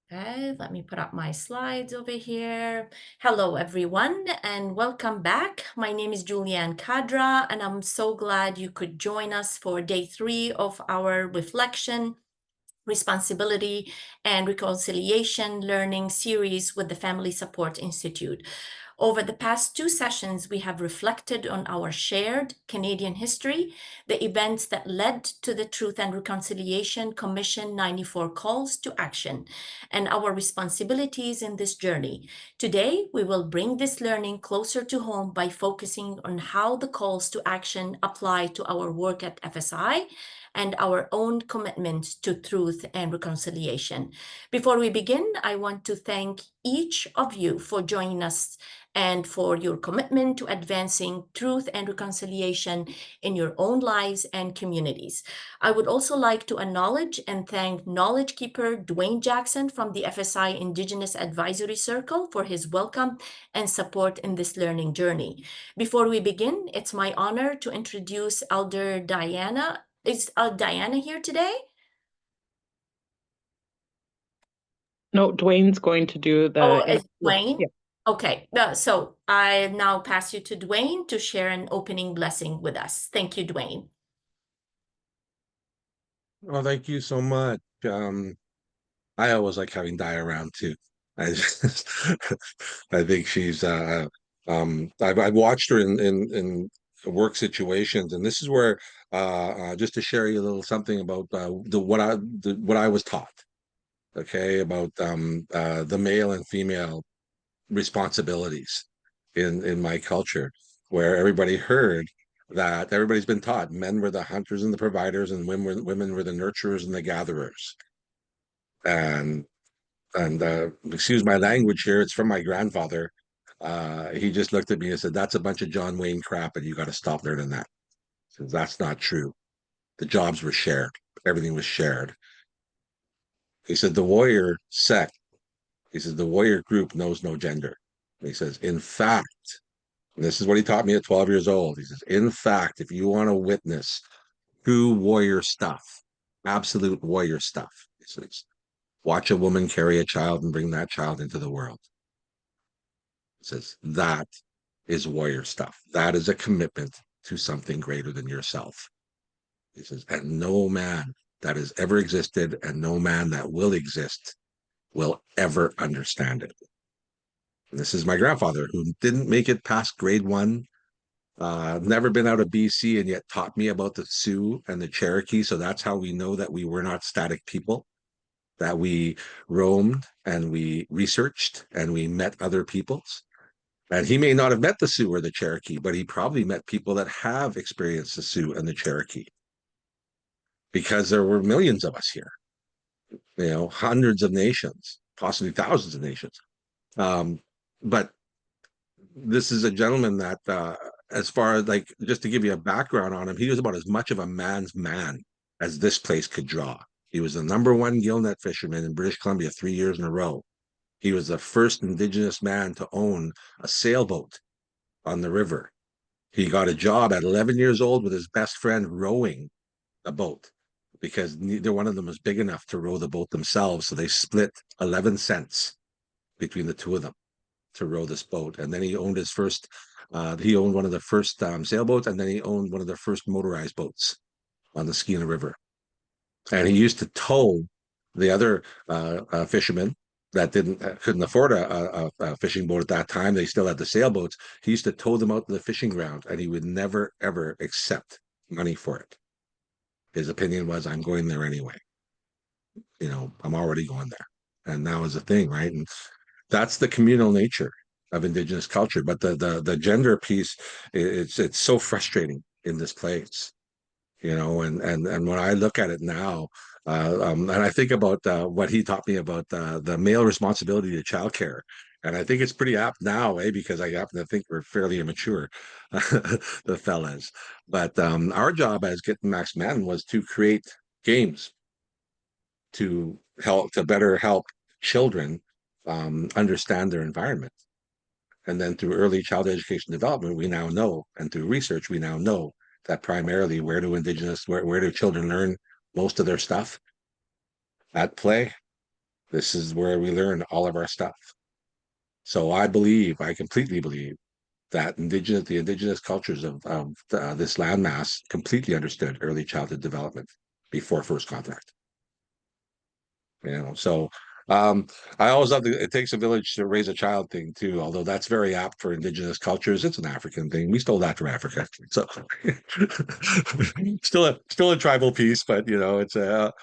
Okay, let me put up my slides over here. Hello, everyone, and welcome back. My name is Julianne Kadra, and I'm so glad you could join us for day 3 of our reflection, responsibility, and reconciliation learning series with the Family Support Institute. Over the past 2 sessions, we have reflected on our shared Canadian history, the events that led to the Truth and Reconciliation Commission 94 calls to action, and our responsibilities in this journey. Today, we will bring this learning closer to home by focusing on how the calls to action apply to our work at FSI and our own commitment to truth and reconciliation. Before we begin, I want to thank each of you for joining us and for your commitment to advancing truth and reconciliation in your own lives and communities. I would also like to acknowledge and thank Knowledge Keeper Duane Jackson from the FSI Indigenous Advisory Circle for his welcome and support in this learning journey. Before we begin, it's my honor to introduce Elder Diana. Is Diana here today? No, Duane's going to do Oh, the it's Duane? yeah. Okay, so I now pass you to Duane to share an opening blessing with us. Thank you, Duane. Well, thank you so much. I always like having Di around too. I just, I think she's I've watched her in work situations, and this is where just to share you a little something about what I was taught, okay, about the male and female responsibilities in my culture, where everybody heard that everybody's been taught men were the hunters and the providers, and women were the nurturers and the gatherers. And excuse my language here, it's from my grandfather. He just looked at me and said, "That's a bunch of John Wayne crap, and you got to stop learning that." So that's not true. The jobs were shared. Everything was shared. He said the warrior sect. He says the warrior group knows no gender. He says, in fact, and this is what he taught me at 12 years old. He says, in fact, if you want to witness true warrior stuff, absolute warrior stuff, he says, watch a woman carry a child and bring that child into the world. He says, that is warrior stuff. That is a commitment to something greater than yourself. He says, and no man that has ever existed and no man that will exist will ever understand it. And this is my grandfather, who didn't make it past grade 1, never been out of BC, and yet taught me about the Sioux and the Cherokee. So that's how we know that we were not static people, that we roamed and we researched and we met other peoples. And he may not have met the Sioux or the Cherokee, but he probably met people that have experienced the Sioux and the Cherokee, because there were millions of us here, hundreds of nations, possibly thousands of nations. But this is a gentleman that, as far as, like, just to give you a background on him, he was about as much of a man's man as this place could draw. He was the #1 gillnet fisherman in British Columbia 3 years in a row. He was the first Indigenous man to own a sailboat on the river. He got a job at 11 years old with his best friend rowing a boat, because neither one of them was big enough to row the boat themselves. So they split 11 cents between the two of them to row this boat. And then he owned he owned one of the first sailboats, and then he owned one of the first motorized boats on the Skeena River. And he used to tow the other fishermen that couldn't afford a fishing boat at that time. They still had the sailboats. He used to tow them out to the fishing ground, and he would never, ever accept money for it. His opinion was, I'm going there anyway. I'm already going there. And that was the thing, right? And that's the communal nature of Indigenous culture. But the gender piece, it's so frustrating in this place, and when I look at it now, and I think about what he taught me about the male responsibility to childcare. And I think it's pretty apt now, because I happen to think we're fairly immature, the fellas. But our job as Getting Max Men was to create games to better help children understand their environment. And then through early child education development, we now know, and through research, we now know that primarily where do children learn most of their stuff? At play. This is where we learn all of our stuff. So I completely believe that the indigenous cultures of this landmass completely understood early childhood development before first contact. So um, I always love the "it takes a village to raise a child" thing too, although that's very apt for indigenous cultures. It's an African thing. We stole that from Africa. So still a tribal piece, but it's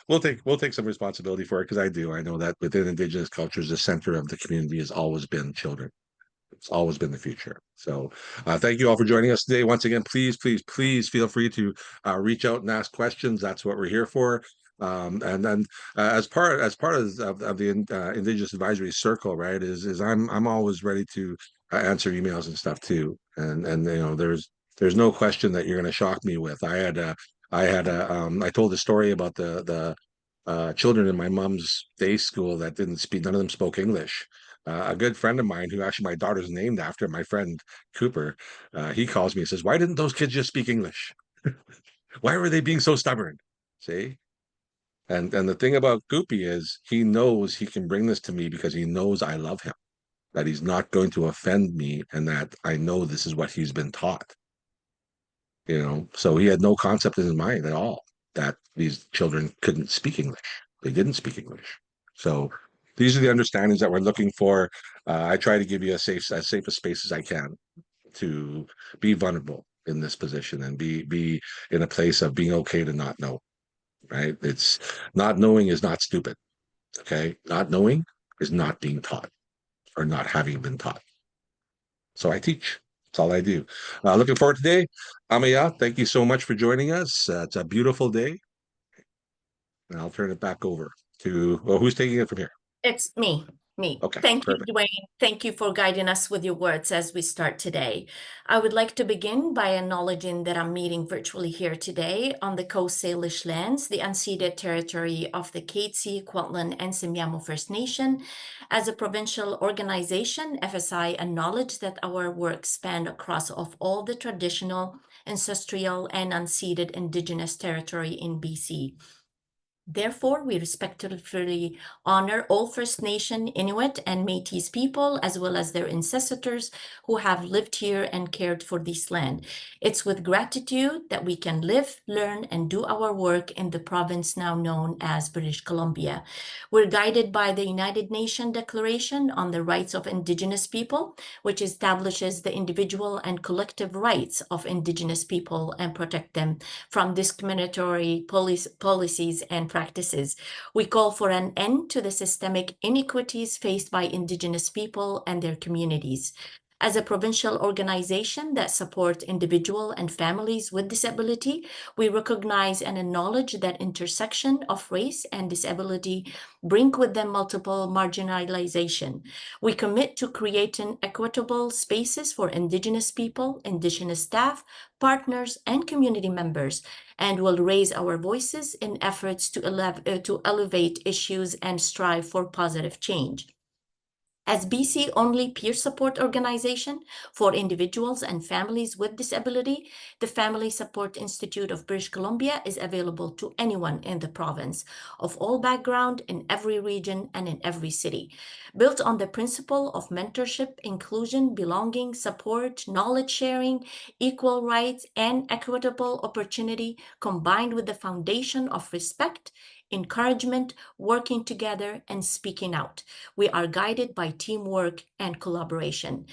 we'll take some responsibility for it, because I know that within indigenous cultures, the center of the community has always been children. It's always been the future. So thank you all for joining us today. Once again, please feel free to reach out and ask questions. That's what we're here for. And then as part of the Indigenous Advisory Circle, right, is I'm always ready to answer emails and stuff too. And there's no question that you're going to shock me with. I told a story about the children in my mom's day school that didn't speak. None of them spoke English. A good friend of mine, who actually my daughter's named after, my friend Cooper, he calls me and says, "Why didn't those kids just speak English? Why were they being so stubborn?" See? And the thing about Goopy is he knows he can bring this to me because he knows I love him, that he's not going to offend me, and that I know this is what he's been taught. So he had no concept in his mind at all that these children couldn't speak English. They didn't speak English. So these are the understandings that we're looking for. I try to give you as safe a space as I can to be vulnerable in this position and be in a place of being okay to not know. Right? It's not knowing is not stupid. Okay, not knowing is not being taught or not having been taught. So I teach. That's all I do. Looking forward to today. Amaya, thank you so much for joining us. It's a beautiful day. And I'll turn it back over to, well, who's taking it from here? It's me. Okay, Thank you, perfect. Duane. Thank you for guiding us with your words as we start today. I would like to begin by acknowledging that I'm meeting virtually here today on the Coast Salish lands, the unceded territory of the Katzie, Kwantlen, and Symbia First Nation. As a provincial organization, FSI acknowledge that our work spanned across of all the traditional, ancestral, and unceded Indigenous territory in BC. Therefore, we respectfully honor all First Nation, Inuit, and Métis people, as well as their ancestors who have lived here and cared for this land. It's with gratitude that we can live, learn, and do our work in the province now known as British Columbia. We're guided by the United Nations Declaration on the Rights of Indigenous People, which establishes the individual and collective rights of Indigenous people and protect them from discriminatory policies and practices. We call for an end to the systemic inequities faced by Indigenous people and their communities. As a provincial organization that supports individuals and families with disability, we recognize and acknowledge that intersection of race and disability bring with them multiple marginalization. We commit to creating equitable spaces for Indigenous people, Indigenous staff, partners, and community members, and will raise our voices in efforts to elevate issues and strive for positive change. As BC only peer support organization for individuals and families with disability, the Family Support Institute of British Columbia is available to anyone in the province of all background, in every region, and in every city. Built on the principle of mentorship, inclusion, belonging, support, knowledge sharing, equal rights, and equitable opportunity, combined with the foundation of respect, encouragement, working together, and speaking out. We are guided by teamwork and collaboration.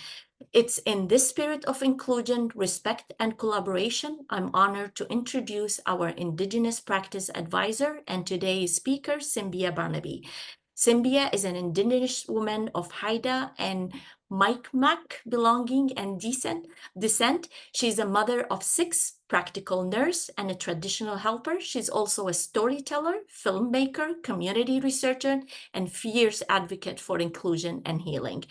It's in this spirit of inclusion, respect, and collaboration, I'm honored to introduce our Indigenous Practice Advisor and today's speaker, Symbia Barnaby. Symbia is an Indigenous woman of Haida and Mi'kmaq belonging and descent. She's a mother of 6, practical nurse, and a traditional helper. She's also a storyteller, filmmaker, community researcher, and fierce advocate for inclusion and healing.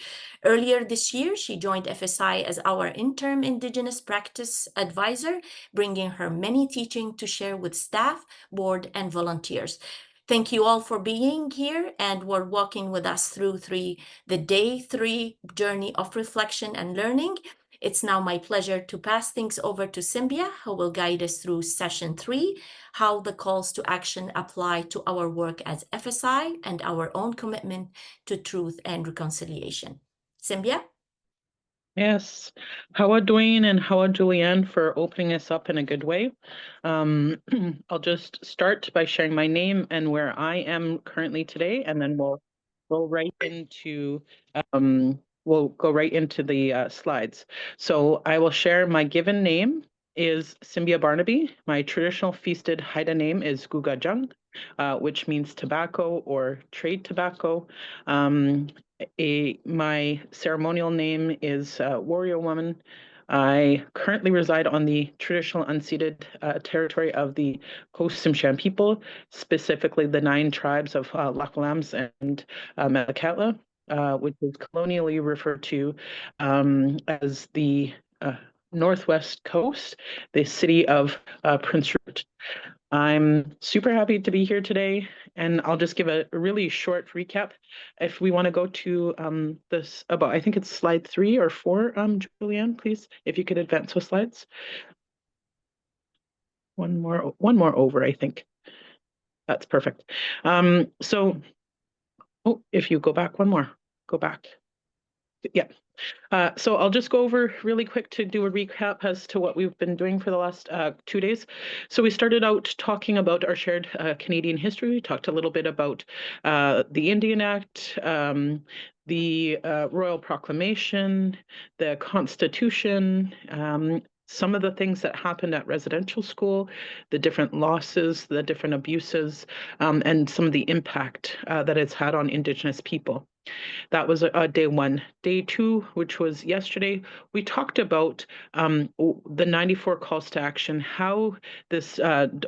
Earlier this year, she joined FSI as our interim Indigenous Practice Advisor, bringing her many teachings to share with staff, board, and volunteers. Thank you all for being here and for walking with us through the day 3 journey of reflection and learning. It's now my pleasure to pass things over to Symbia, who will guide us through session 3, how the calls to action apply to our work as FSI and our own commitment to truth and reconciliation. Symbia? Yes. Hawa Duane and Hawa Julianne for opening us up in a good way. I'll just start by sharing my name and where I am currently today, and then we'll go right into the slides. So I will share my given name is Symbia Barnaby. My traditional feasted Haida name is Gugajung, which means tobacco or trade tobacco. My ceremonial name is Warrior Woman. I currently reside on the traditional unceded territory of the Coast Tsimshian people, specifically the 9 tribes of Lachlan and Metlakatla, which is colonially referred to as the Northwest Coast, the city of Prince Rupert. I'm super happy to be here today, and I'll just give a really short recap. If we want to go to this about, I think it's slide 3 or 4, Julianne, please, if you could advance those slides. One more over, I think. That's perfect. So, if you go back one more, go back. Yeah. So I'll just go over really quick to do a recap as to what we've been doing for the last 2 days. So we started out talking about our shared Canadian history. We talked a little bit about the Indian Act, the Royal Proclamation, the Constitution, some of the things that happened at residential school, the different losses, the different abuses, and some of the impact that it's had on Indigenous people. That was day 1. Day 2, which was yesterday, we talked about the 94 calls to action, how this,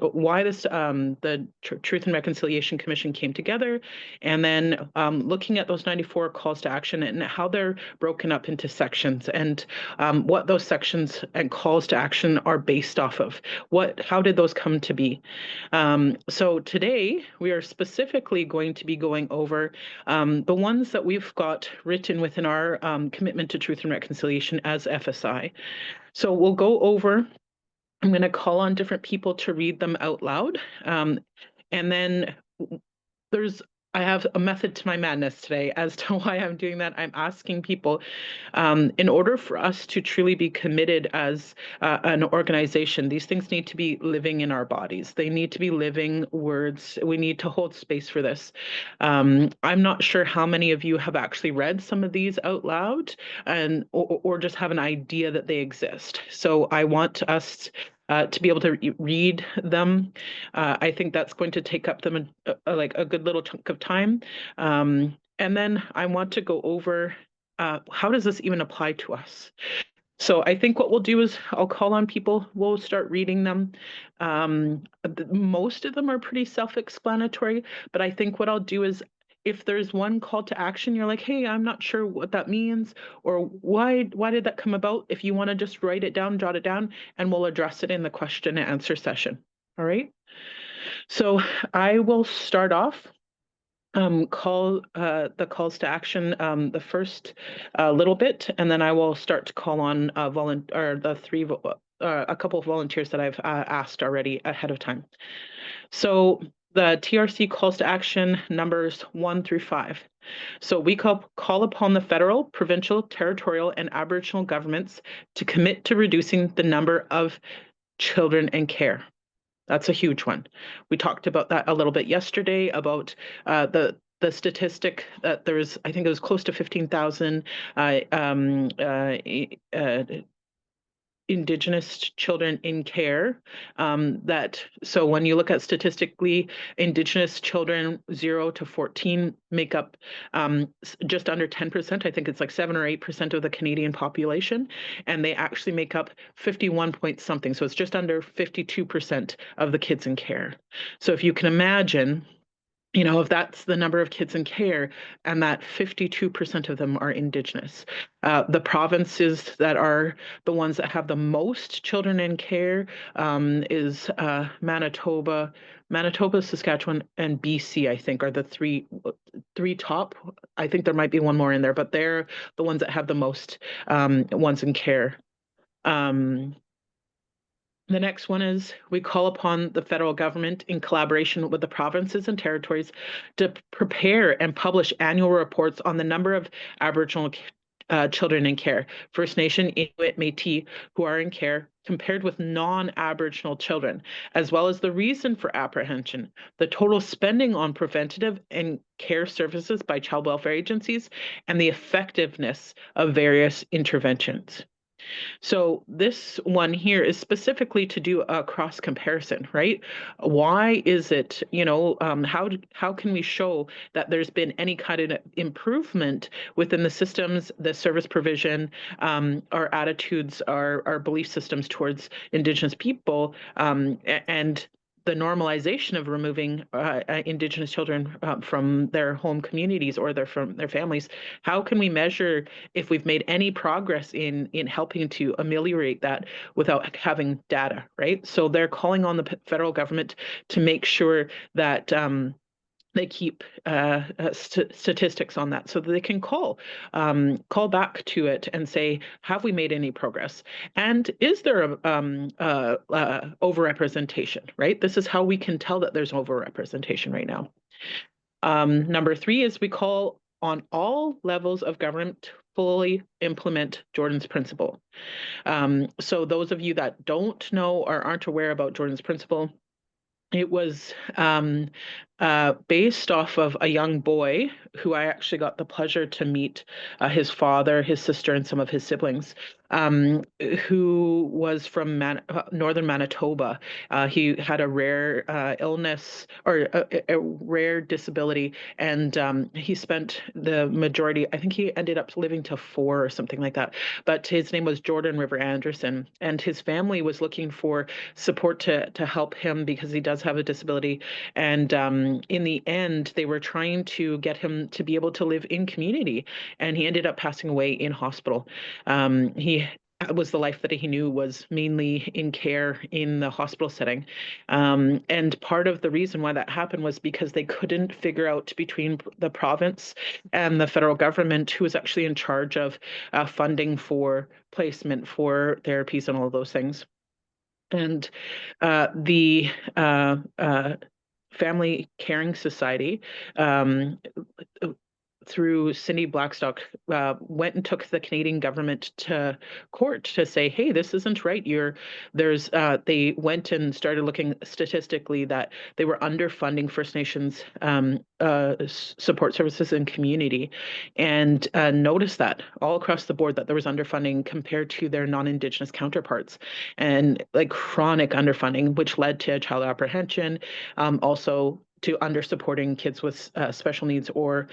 why this, the Truth and Reconciliation Commission came together, and then looking at those 94 calls to action and how they're broken up into sections, and what those sections and calls to action are based off of. How did those come to be? So today, we are specifically going to be going over the ones that we've got written within our commitment to truth and reconciliation as FSI. So we'll go over, I'm going to call on different people to read them out loud. And then I have a method to my madness today as to why I'm doing that. I'm asking people, in order for us to truly be committed as an organization, these things need to be living in our bodies. They need to be living words. We need to hold space for this. I'm not sure how many of you have actually read some of these out loud or just have an idea that they exist. So I want us to be able to read them. I think that's going to take up them like a good little chunk of time. And then I want to go over how does this even apply to us? So I think what we'll do is I'll call on people, we'll start reading them. Most of them are pretty self-explanatory, but I think what I'll do is if there's one call to action, you're like, hey, I'm not sure what that means, or why did that come about? If you want to just write it down, jot it down, and we'll address it in the question and answer session. All right. So I will start off. The calls to action the first little bit, and then I will start to call on a couple of volunteers that I've asked already ahead of time. So the TRC calls to action numbers 1 through 5. So we call upon the federal, provincial, territorial, and Aboriginal governments to commit to reducing the number of children in care. That's a huge one. We talked about that a little bit yesterday about the statistic that there's, I think it was close to 15,000 Indigenous children in care. So when you look at statistically, Indigenous children 0 to 14 make up just under 10%. I think it's like 7 or 8% of the Canadian population, and they actually make up 51 point something. So it's just under 52% of the kids in care. So if you can imagine, if that's the number of kids in care, and that 52% of them are Indigenous. The provinces that are the ones that have the most children in care is Manitoba, Saskatchewan, and BC, I think, are the three top I think there might be one more in there, but they're the ones that have the most ones in care. The next one is we call upon the federal government in collaboration with the provinces and territories to prepare and publish annual reports on the number of Aboriginal children in care, First Nation, Inuit, Métis, who are in care, compared with non-Aboriginal children, as well as the reason for apprehension, the total spending on preventative and care services by child welfare agencies, and the effectiveness of various interventions. So this one here is specifically to do a cross comparison, right? Why is it, how can we show that there's been any kind of improvement within the systems, the service provision, our attitudes, our belief systems towards Indigenous people, and the normalization of removing Indigenous children from their home communities or from their families? How can we measure if we've made any progress in helping to ameliorate that without having data, right? So they're calling on the federal government to make sure that they keep statistics on that so that they can call back to it and say, have we made any progress? And is there a overrepresentation, right? This is how we can tell that there's overrepresentation right now. Number 3 is we call on all levels of government fully implement Jordan's principle. So those of you that don't know or aren't aware about Jordan's principle, it was based off of a young boy who I actually got the pleasure to meet, his father, his sister, and some of his siblings, who was from northern Manitoba. He had a rare illness or a rare disability, and he spent the majority, I think he ended up living to 4 or something like that. But his name was Jordan River Anderson, and his family was looking for support to help him because he does have a disability. And in the end, they were trying to get him to be able to live in community, and he ended up passing away in hospital. He was the life that he knew was mainly in care in the hospital setting. And part of the reason why that happened was because they couldn't figure out between the province and the federal government who was actually in charge of funding for placement for therapies and all of those things. And the Family Caring Society, through Cindy Blackstock, went and took the Canadian government to court to say, hey, this isn't right. They went and started looking statistically that they were underfunding First Nations support services and community, and noticed that all across the board that there was underfunding compared to their non-Indigenous counterparts, and like chronic underfunding, which led to child apprehension, also to under-supporting kids with special needs or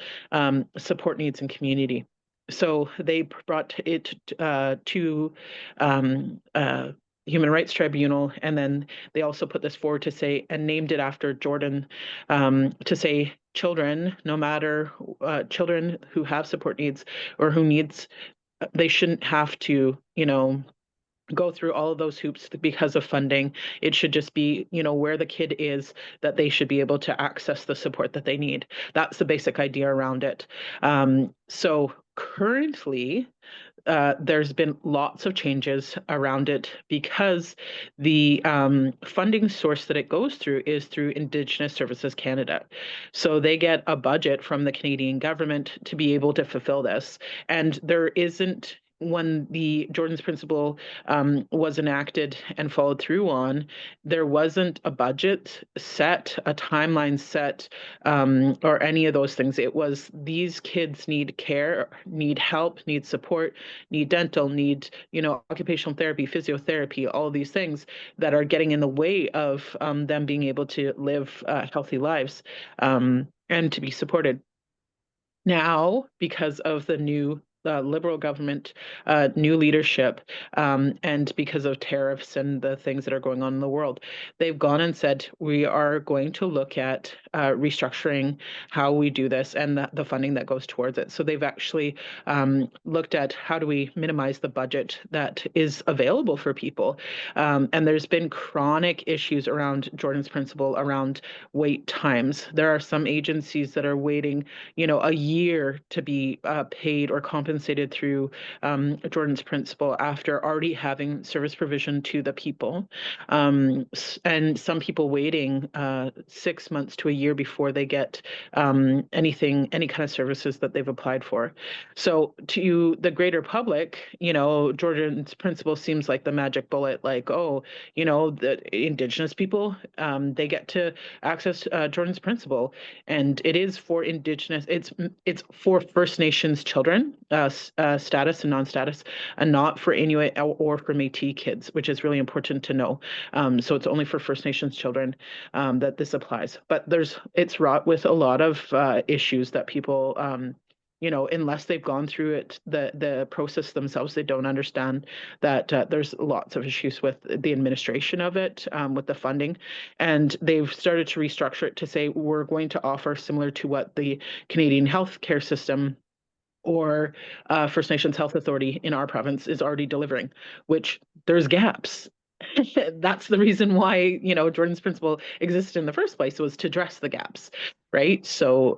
support needs in community. So they brought it to Human Rights Tribunal, and then they also put this forward to say, and named it after Jordan, to say children, no matter children who have support needs or who needs, they shouldn't have to, go through all of those hoops because of funding. It should just be, where the kid is, that they should be able to access the support that they need. That's the basic idea around it. So currently, there's been lots of changes around it because the funding source that it goes through is through Indigenous Services Canada. So they get a budget from the Canadian government to be able to fulfill this. And there isn't, when the Jordan's Principle was enacted and followed through on, there wasn't a budget set, a timeline set, or any of those things. It was, these kids need care, need help, need support, need dental, need, occupational therapy, physiotherapy, all of these things that are getting in the way of them being able to live healthy lives and to be supported. Now, because of the new Liberal government, new leadership, and because of tariffs and the things that are going on in the world, they've gone and said, we are going to look at restructuring how we do this and the funding that goes towards it. So they've actually looked at how do we minimize the budget that is available for people. And there's been chronic issues around Jordan's Principle, around wait times. There are some agencies that are waiting, a year to be paid or compensated through Jordan's Principle after already having service provision to the people. And some people waiting 6 months to a year before they get any kind of services that they've applied for. So to the greater public, Jordan's Principle seems like the magic bullet, like, oh, the Indigenous people, they get to access Jordan's Principle, and it is for Indigenous. It's for First Nations children, status and non-status, and not for Inuit or for Métis kids, which is really important to know. So it's only for First Nations children that this applies. But it's wrought with a lot of issues that people, unless they've gone through it, the process themselves, they don't understand that there's lots of issues with the administration of it, with the funding. And they've started to restructure it to say, we're going to offer similar to what the Canadian healthcare system or First Nations Health Authority in our province is already delivering, which there's gaps. That's the reason why, Jordan's Principle existed in the first place, was to address the gaps, right? So,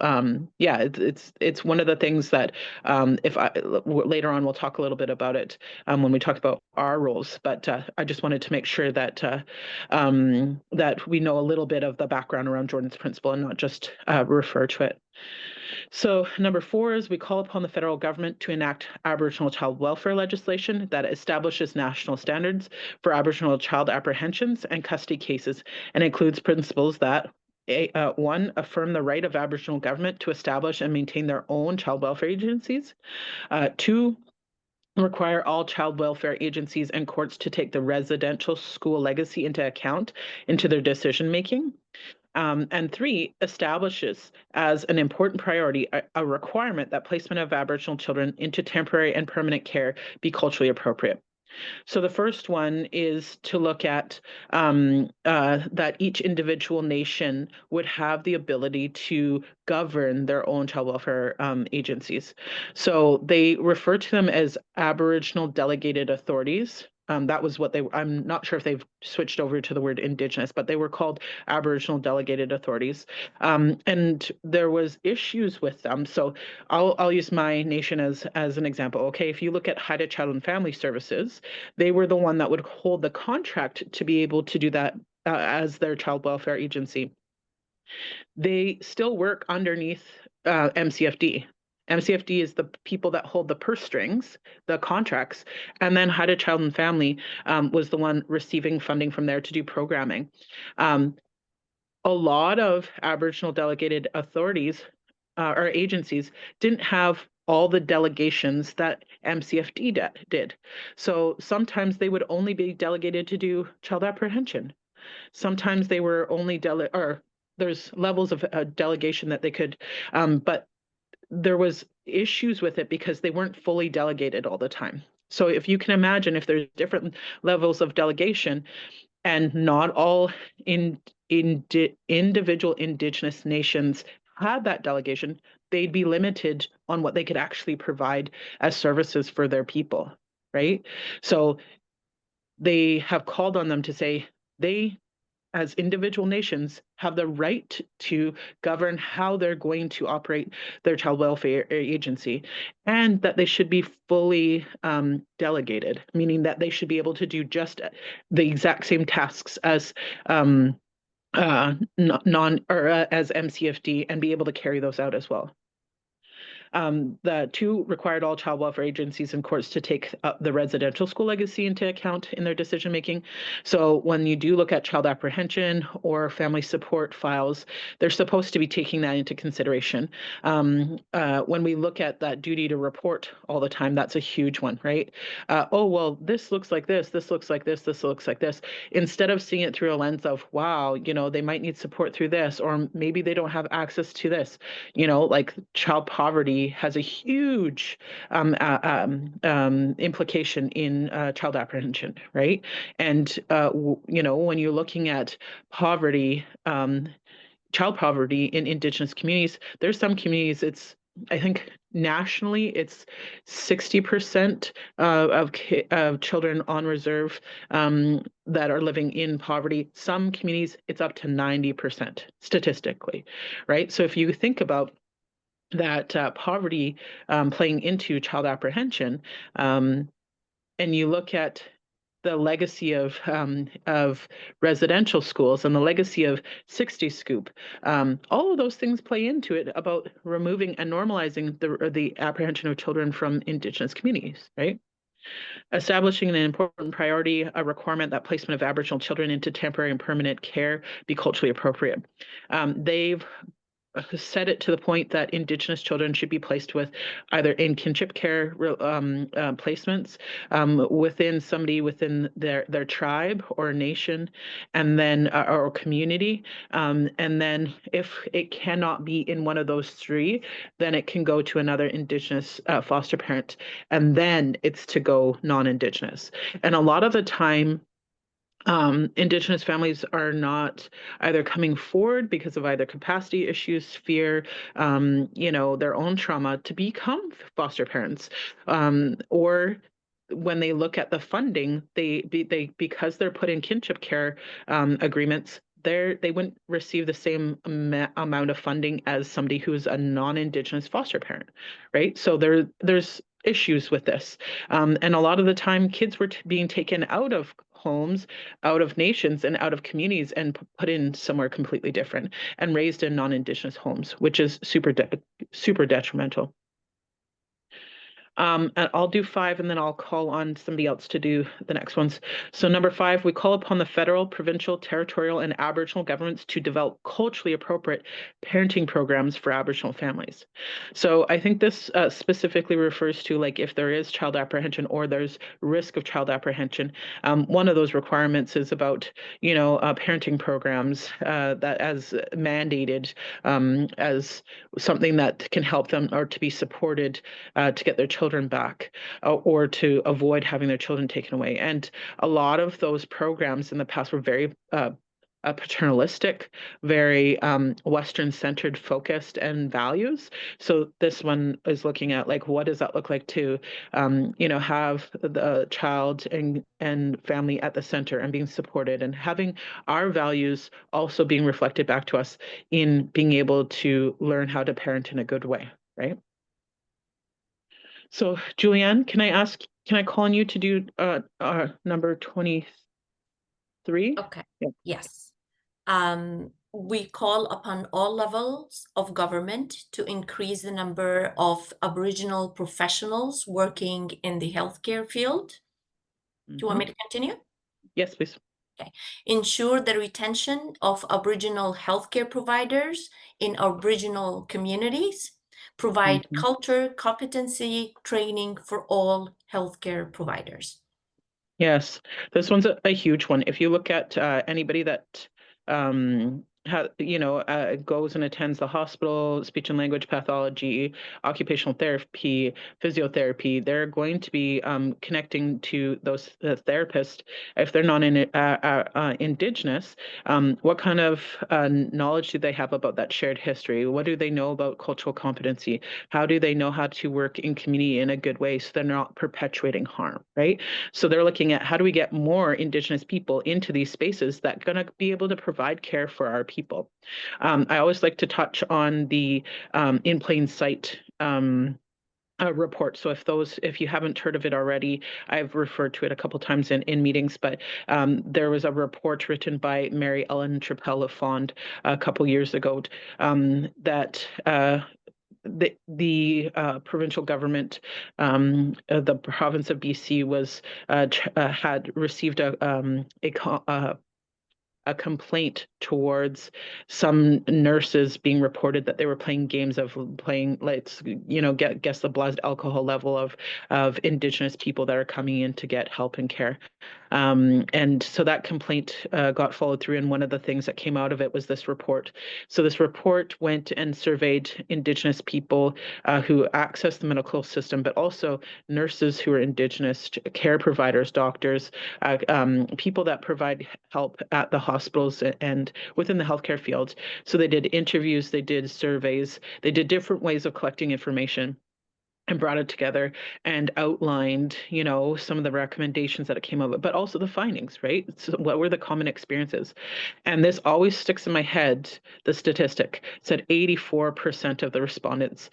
it's one of the things that later on, we'll talk a little bit about it when we talk about our roles, but I just wanted to make sure that that we know a little bit of the background around Jordan's Principle and not just refer to it. So number 4 is we call upon the federal government to enact Aboriginal child welfare legislation that establishes national standards for Aboriginal child apprehensions and custody cases, and includes principles that 1, affirm the right of Aboriginal government to establish and maintain their own child welfare agencies. 2, require all child welfare agencies and courts to take the residential school legacy into account into their decision making. And 3, establishes as an important priority a requirement that placement of Aboriginal children into temporary and permanent care be culturally appropriate. So the first one is to look at that each individual nation would have the ability to govern their own child welfare agencies. So they refer to them as Aboriginal delegated authorities. That was what I'm not sure if they've switched over to the word Indigenous, but they were called Aboriginal delegated authorities. And there was issues with them. So I'll use my nation as an example. Okay, if you look at Haida Child and Family Services, they were the one that would hold the contract to be able to do that as their child welfare agency. They still work underneath MCFD. MCFD is the people that hold the purse strings, the contracts, and then Haida Child and Family was the one receiving funding from there to do programming. A lot of Aboriginal delegated authorities or agencies didn't have all the delegations that MCFD did. So sometimes they would only be delegated to do child apprehension. Sometimes they were only there's levels of delegation that they could, but there was issues with it because they weren't fully delegated all the time. So if you can imagine, if there's different levels of delegation and not all individual Indigenous nations had that delegation, they'd be limited on what they could actually provide as services for their people, right? So they have called on them to say they, as individual nations, have the right to govern how they're going to operate their child welfare agency, and that they should be fully delegated, meaning that they should be able to do just the exact same tasks as as MCFD and be able to carry those out as well. The 2 required all child welfare agencies and courts to take the residential school legacy into account in their decision making. So when you do look at child apprehension or family support files, they're supposed to be taking that into consideration. When we look at that duty to report all the time, that's a huge one, right? Oh, well, this looks like this looks like this looks like this. Instead of seeing it through a lens of, wow, they might need support through this, or maybe they don't have access to this, like child poverty poverty has a huge implication in child apprehension, right? And when you're looking at poverty, child poverty in Indigenous communities, there's some communities, I think nationally it's 60% of children on reserve that are living in poverty. Some communities it's up to 90% statistically, right? So if you think about that poverty playing into child apprehension, and you look at the legacy of residential schools and the legacy of 60 Scoop, all of those things play into it about removing and normalizing the apprehension of children from Indigenous communities, right? Establishing an important priority, a requirement that placement of Aboriginal children into temporary and permanent care be culturally appropriate. They've set it to the point that Indigenous children should be placed with either in kinship care placements within their tribe or nation, and then or community, and then if it cannot be in one of those three, then it can go to another Indigenous foster parent, and then it's to go non-Indigenous. And a lot of the time, Indigenous families are not either coming forward because of either capacity issues, fear, their own trauma to become foster parents, or when they look at the funding, they because they're put in kinship care agreements, they wouldn't receive the same amount of funding as somebody who's a non-Indigenous foster parent, right? So there's issues with this, and a lot of the time, kids were being taken out of homes, out of nations, and out of communities, and put in somewhere completely different, and raised in non-Indigenous homes, which is super detrimental. And I'll do 5, and then I'll call on somebody else to do the next ones. So number 5, we call upon the federal, provincial, territorial, and Aboriginal governments to develop culturally appropriate parenting programs for Aboriginal families. So I think this specifically refers to, like, if there is child apprehension or there's risk of child apprehension, one of those requirements is about, parenting programs that as mandated as something that can help them or to be supported to get their children back or to avoid having their children taken away. And a lot of those programs in the past were very paternalistic, very Western-centered, focused, and values. So this one is looking at, like, what does that look like to, have the child and family at the center and being supported, and having our values also being reflected back to us in being able to learn how to parent in a good way, right? So, Julianne, can I call on you to do number 23? Okay. Yeah. Yes. We call upon all levels of government to increase the number of Aboriginal professionals working in the healthcare field. Do you want me to continue? Yes, please. Okay. Ensure the retention of Aboriginal healthcare providers in Aboriginal communities. Provide culture, competency, training for all healthcare providers. Yes, this one's a huge one. If you look at anybody that goes and attends the hospital, speech and language pathology, occupational therapy, physiotherapy, they're going to be connecting to those therapists. If they're not Indigenous, what kind of knowledge do they have about that shared history? What do they know about cultural competency? How do they know how to work in community in a good way so they're not perpetuating harm, right? So they're looking at how do we get more Indigenous people into these spaces that are going to be able to provide care for our people. I always like to touch on the In Plain Sight report. So if you haven't heard of it already, I've referred to it a couple times in meetings, but there was a report written by Mary Ellen Trapel-Lafond a couple years ago that the provincial government, the province of BC had received a complaint towards some nurses being reported that they were playing games of guess the blood alcohol level of Indigenous people that are coming in to get help and care. And so that complaint got followed through, and one of the things that came out of it was this report. So this report went and surveyed Indigenous people who access the medical system, but also nurses who are Indigenous, care providers, doctors, people that provide help at the hospitals and within the healthcare field. So they did interviews, they did surveys, they did different ways of collecting information and brought it together and outlined, some of the recommendations that it came of it, but also the findings, right? So what were the common experiences? And this always sticks in my head. The statistic said 84% of the respondents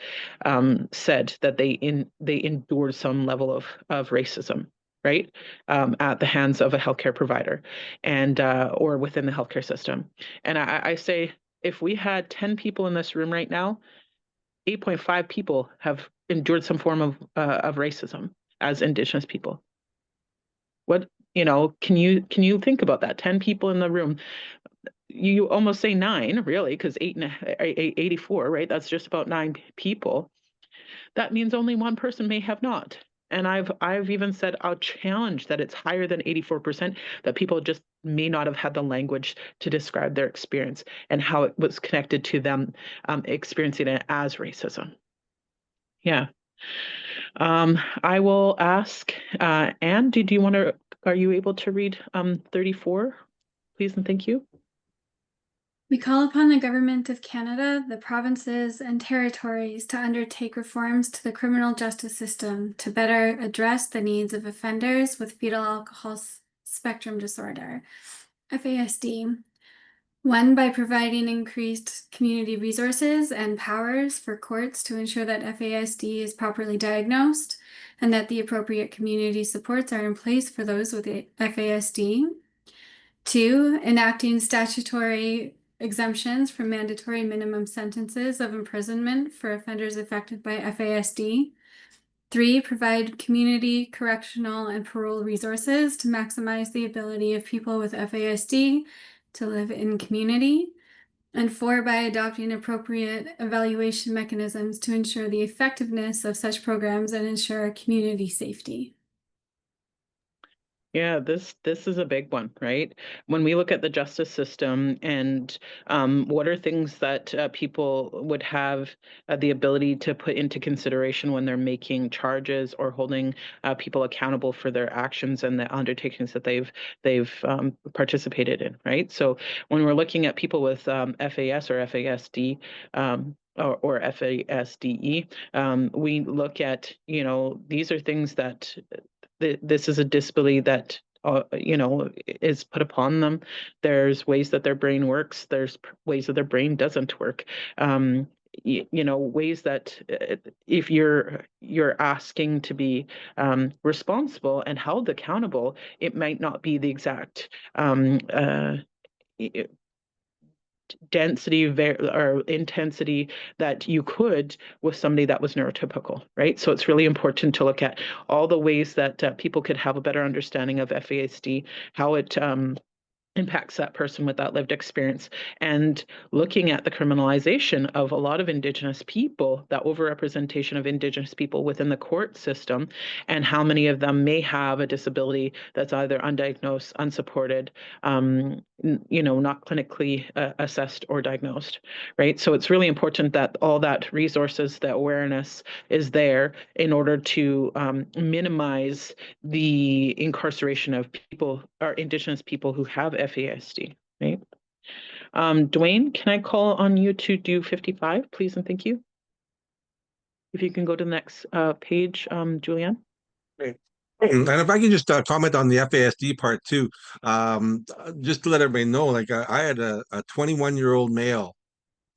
said that they endured some level of racism, right, at the hands of a healthcare provider and or within the healthcare system. And I say, if we had 10 people in this room right now, 8.5 people have endured some form of racism as Indigenous people. What, can you think about that? 10 people in the room. You almost say 9, really, because 84, right? That's just about 9 people. That means only one person may have not. And I've even said I'll challenge that it's higher than 84%, that people just may not have had the language to describe their experience and how it was connected to them experiencing it as racism. Yeah. I will ask, Anne, are you able to read 34, please and thank you? We call upon the Government of Canada, the provinces and territories to undertake reforms to the criminal justice system to better address the needs of offenders with fetal alcohol spectrum disorder, FASD. 1, by providing increased community resources and powers for courts to ensure that FASD is properly diagnosed and that the appropriate community supports are in place for those with FASD. 2, enacting statutory exemptions from mandatory minimum sentences of imprisonment for offenders affected by FASD. 3, provide community, correctional, and parole resources to maximize the ability of people with FASD to live in community. And 4, by adopting appropriate evaluation mechanisms to ensure the effectiveness of such programs and ensure community safety. Yeah, this is a big one, right? When we look at the justice system and what are things that people would have the ability to put into consideration when they're making charges or holding people accountable for their actions and the undertakings that they've participated in, right? So when we're looking at people with FAS or FASD, or FASDE, we look at, these are things that this is a disability that is put upon them. There's ways that their brain works. There's ways that their brain doesn't work. Ways that if you're asking to be responsible and held accountable, it might not be the exact density or intensity that you could with somebody that was neurotypical, right? So it's really important to look at all the ways that people could have a better understanding of FASD, how it impacts that person with that lived experience, and looking at the criminalization of a lot of Indigenous people, that overrepresentation of Indigenous people within the court system, and how many of them may have a disability that's either undiagnosed, unsupported, not clinically assessed or diagnosed, right? So it's really important that all that resources, that awareness is there in order to minimize the incarceration of people or Indigenous people who have FASD, right? Duane, can I call on you to do 55, please and thank you? If you can go to the next page, Julianne. Great. And if I can just comment on the FASD part too, just to let everybody know, like I had a 21-year-old male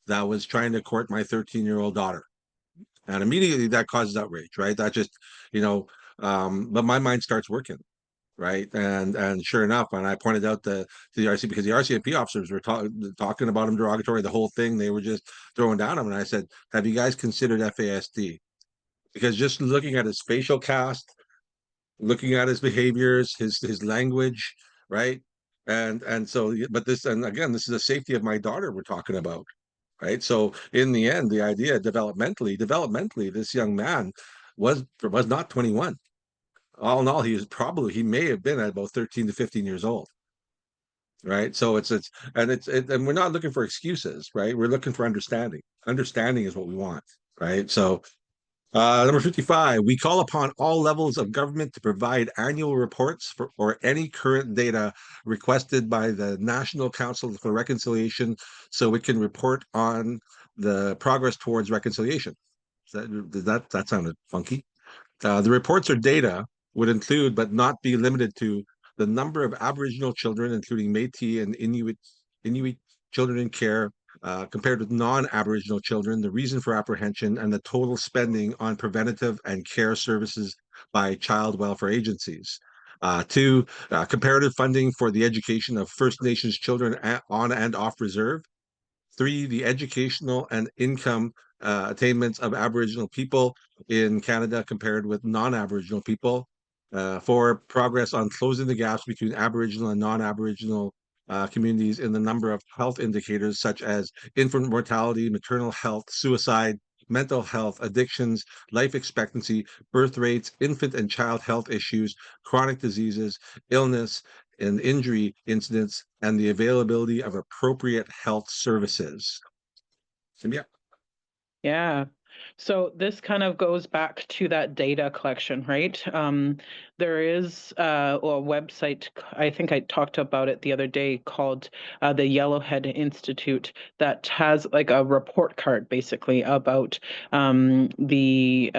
that was trying to court my 13-year-old daughter. And immediately that causes outrage, right? That just, but my mind starts working, right? And sure enough, and I pointed out to the RC, because the RCMP officers were talking about him derogatory, the whole thing, they were just throwing down him. And I said, have you guys considered FASD? Because just looking at his facial cast, looking at his behaviors, his language, right? And so, but this, and again, this is the safety of my daughter we're talking about, right? So in the end, the idea developmentally, this young man was not 21. all in all, he may have been at about 13 to 15 years old. Right. So and we're not looking for excuses, right? We're looking for understanding. Understanding is what we want. Right. So number 55, we call upon all levels of government to provide annual reports or any current data requested by the National Council for Reconciliation so it can report on the progress towards reconciliation. That sounded funky. The reports or data would include, but not be limited to, the number of Aboriginal children, including Métis and Inuit children in care, compared with non-Aboriginal children, the reason for apprehension, and the total spending on preventative and care services by child welfare agencies. Two, comparative funding for the education of First Nations children on and off reserve. Three, the educational and income attainments of Aboriginal people in Canada compared with non-Aboriginal people. Four, progress on closing the gaps between Aboriginal and non-Aboriginal communities in the number of health indicators such as infant mortality, maternal health, suicide, mental health, addictions, life expectancy, birth rates, infant and child health issues, chronic diseases, illness, and injury incidents, and the availability of appropriate health services. Symbia. Yeah. So this kind of goes back to that data collection, right? There is a website, I think I talked about it the other day, called the Yellowhead Institute, that has like a report card basically about the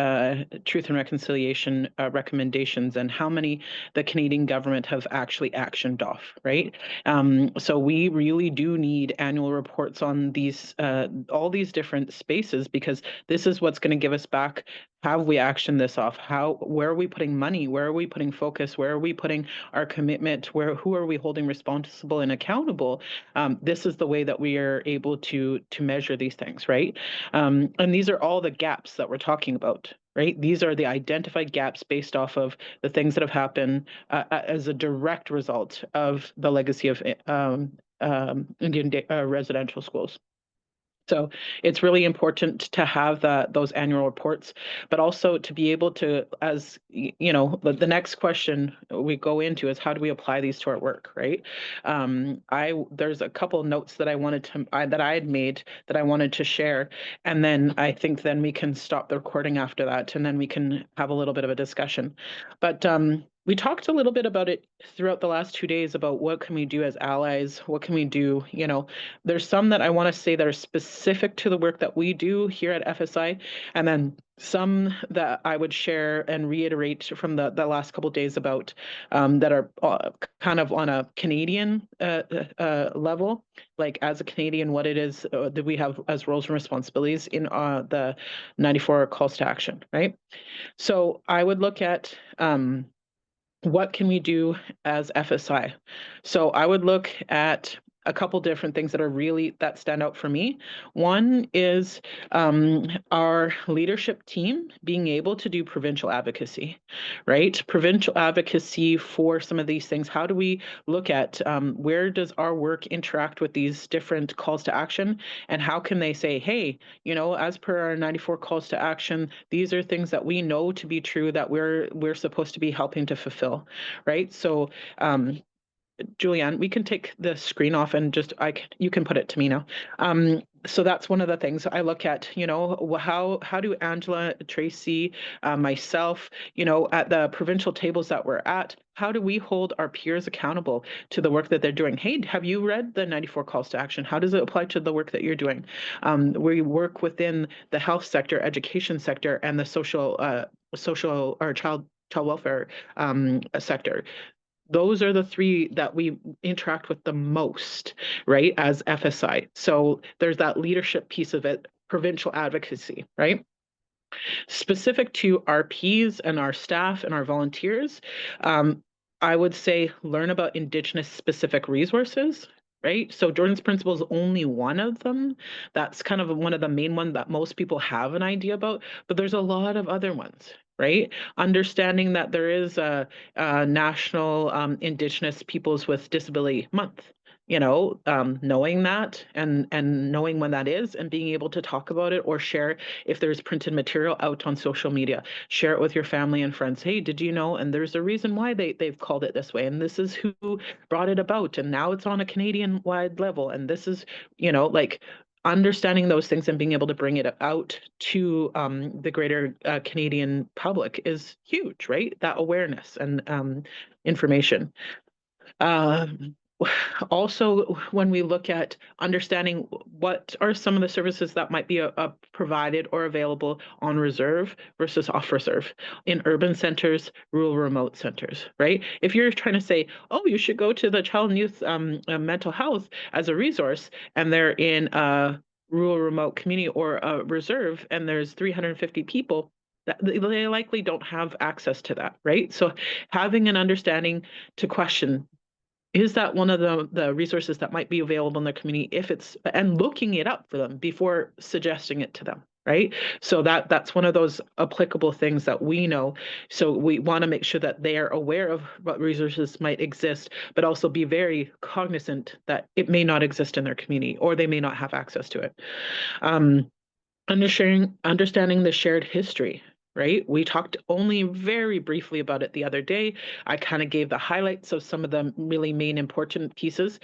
Truth and Reconciliation recommendations and how many the Canadian government have actually actioned off, right? So we really do need annual reports on these all these different spaces, because this is what's going to give us back. Have we actioned this off? Where are we putting money? Where are we putting focus? Where are we putting our commitment? Who are we holding responsible and accountable? This is the way that we are able to measure these things, right? And these are all the gaps that we're talking about, right? These are the identified gaps based off of the things that have happened as a direct result of the legacy of Indian residential schools. So it's really important to have those annual reports, but also to be able to, as you know, the next question we go into is how do we apply these to our work, right? There's a couple notes that I had made that I wanted to share, and then I think then we can stop the recording after that, and then we can have a little bit of a discussion. But we talked a little bit about it throughout the last 2 days about what can we do as allies, what can we do, you know. There's some that I want to say that are specific to the work that we do here at FSI, and then some that I would share and reiterate from the last couple of days about that are kind of on a Canadian level, like as a Canadian, what it is that we have as roles and responsibilities in the 94 calls to action, right? So I would look at what can we do as FSI? So I would look at a couple different things that stand out for me. One is our leadership team being able to do provincial advocacy, right? Provincial advocacy for some of these things. How do we look at where does our work interact with these different calls to action, and how can they say, hey, you know, as per our 94 calls to action, these are things that we know to be true that we're supposed to be helping to fulfill, right? So Julianne, we can take the screen off and you can put it to me now. So that's one of the things I look at, you know, how do Angela, Tracy, myself, you know, at the provincial tables that we're at, how do we hold our peers accountable to the work that they're doing? Hey, have you read the 94 calls to action? How does it apply to the work that you're doing? We work within the health sector, education sector, and the social or child welfare sector. Those are the three that we interact with the most, right, as FSI. So there's that leadership piece of it, provincial advocacy, right? Specific to our Ps and our staff and our volunteers, I would say learn about Indigenous specific resources, right? So Jordan's Principle is only one of them. That's kind of one of the main ones that most people have an idea about, but there's a lot of other ones, right? Understanding that there is a National Indigenous Peoples with Disability Month, knowing that and knowing when that is and being able to talk about it or share if there's printed material out on social media, share it with your family and friends. Hey, did you know? And there's a reason why they've called it this way. And this is who brought it about. And now it's on a Canadian wide level. And this is, like understanding those things and being able to bring it out to the greater Canadian public is huge, right? That awareness and information. Also, when we look at understanding what are some of the services that might be provided or available on reserve versus off reserve in urban centers, rural remote centers, right? If you're trying to say, oh, you should go to the child and youth mental health as a resource, and they're in a rural remote community or a reserve, and there's 350 people, they likely don't have access to that, right? So having an understanding to question, is that one of the resources that might be available in the community and looking it up for them before suggesting it to them, right? So that's one of those applicable things that we know. So we want to make sure that they are aware of what resources might exist, but also be very cognizant that it may not exist in their community or they may not have access to it. Understanding the shared history, right? We talked only very briefly about it the other day. I kind of gave the highlights of some of the really main important pieces.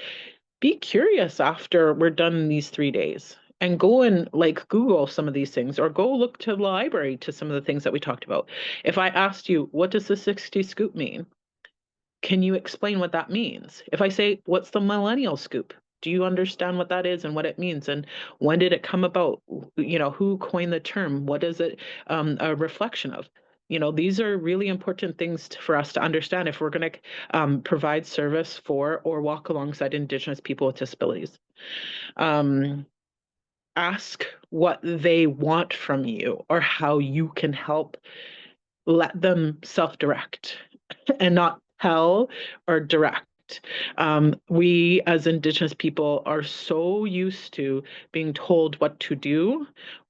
Be curious after we're done in these 3 days and go and Google some of these things or go look to the library to some of the things that we talked about. If I asked you, what does the 60 scoop mean? Can you explain what that means? If I say, what's the millennial scoop? Do you understand what that is and what it means? And when did it come about? Who coined the term? What is it a reflection of? These are really important things for us to understand if we're going to provide service for or walk alongside Indigenous people with disabilities. Ask what they want from you or how you can help. Let them self-direct and not tell or direct. We as Indigenous people are so used to being told what to do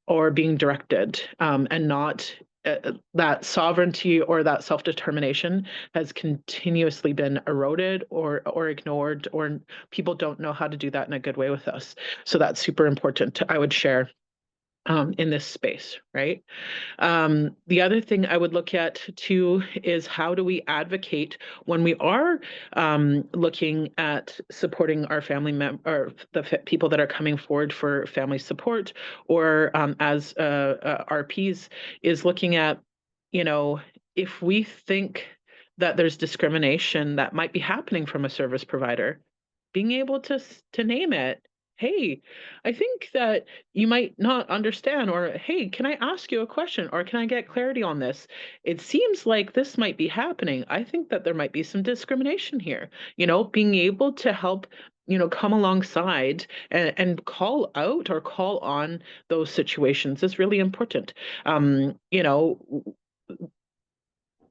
or being directed, and not that sovereignty or that self-determination has continuously been eroded or ignored, or people don't know how to do that in a good way with us. So that's super important, I would share in this space, right? The other thing I would look at too is how do we advocate when we are looking at supporting our family or the people that are coming forward for family support or as RPs, is looking at, if we think that there's discrimination that might be happening from a service provider, being able to name it. Hey, I think that you might not understand, or hey, can I ask you a question, or can I get clarity on this? It seems like this might be happening. I think that there might be some discrimination here. Being able to help, come alongside and call out or call on those situations is really important.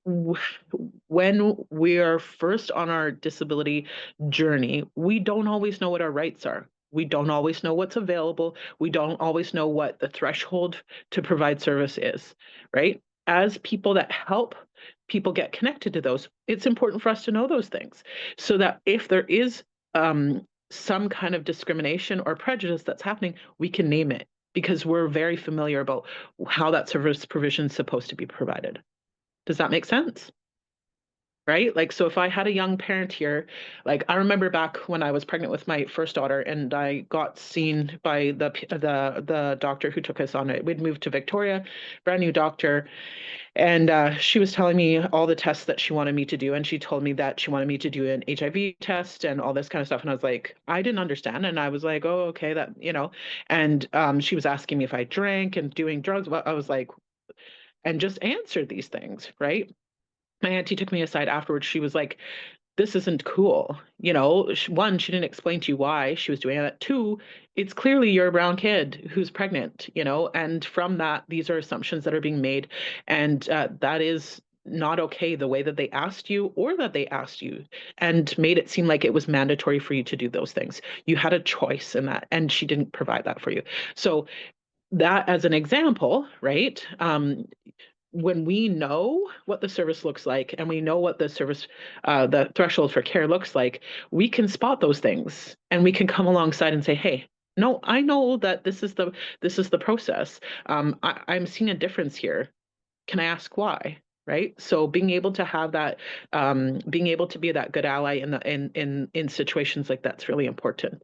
When we are first on our disability journey, we don't always know what our rights are. We don't always know what's available. We don't always know what the threshold to provide service is, right? As people that help people get connected to those, it's important for us to know those things so that if there is some kind of discrimination or prejudice that's happening, we can name it because we're very familiar about how that service provision is supposed to be provided. Does that make sense? Right? So if I had a young parent here, I remember back when I was pregnant with my first daughter and I got seen by the doctor who took us on it. We'd moved to Victoria, brand new doctor. And she was telling me all the tests that she wanted me to do. And she told me that she wanted me to do an HIV test and all this kind of stuff. And I was like, I didn't understand. And I was like, oh, okay, that, and she was asking me if I drank and doing drugs. I was like, and just answered these things, right? My auntie took me aside afterwards. She was like, this isn't cool. One, she didn't explain to you why she was doing that. Two, it's clearly you're a brown kid who's pregnant, and from that, these are assumptions that are being made. And that is not okay, the way that they asked you or that they asked you and made it seem like it was mandatory for you to do those things. You had a choice in that, and she didn't provide that for you. So that as an example, right? when we know what the service looks like and we know what the service, the threshold for care looks like, we can spot those things and we can come alongside and say, hey, no, I know that this is the process. I'm seeing a difference here. Can I ask why? Right. So being able to have that, being able to be that good ally in situations like that's really important.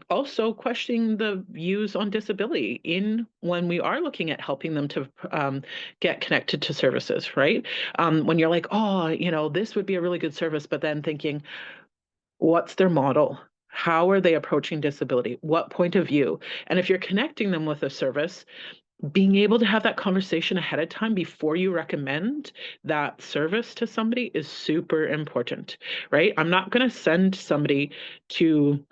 Also questioning the views on disability in when we are looking at helping them to get connected to services, right? When you're like, oh, this would be a really good service, but then thinking, what's their model? How are they approaching disability? What point of view? And if you're connecting them with a service, being able to have that conversation ahead of time before you recommend that service to somebody is super important, right? I'm not going to send somebody to,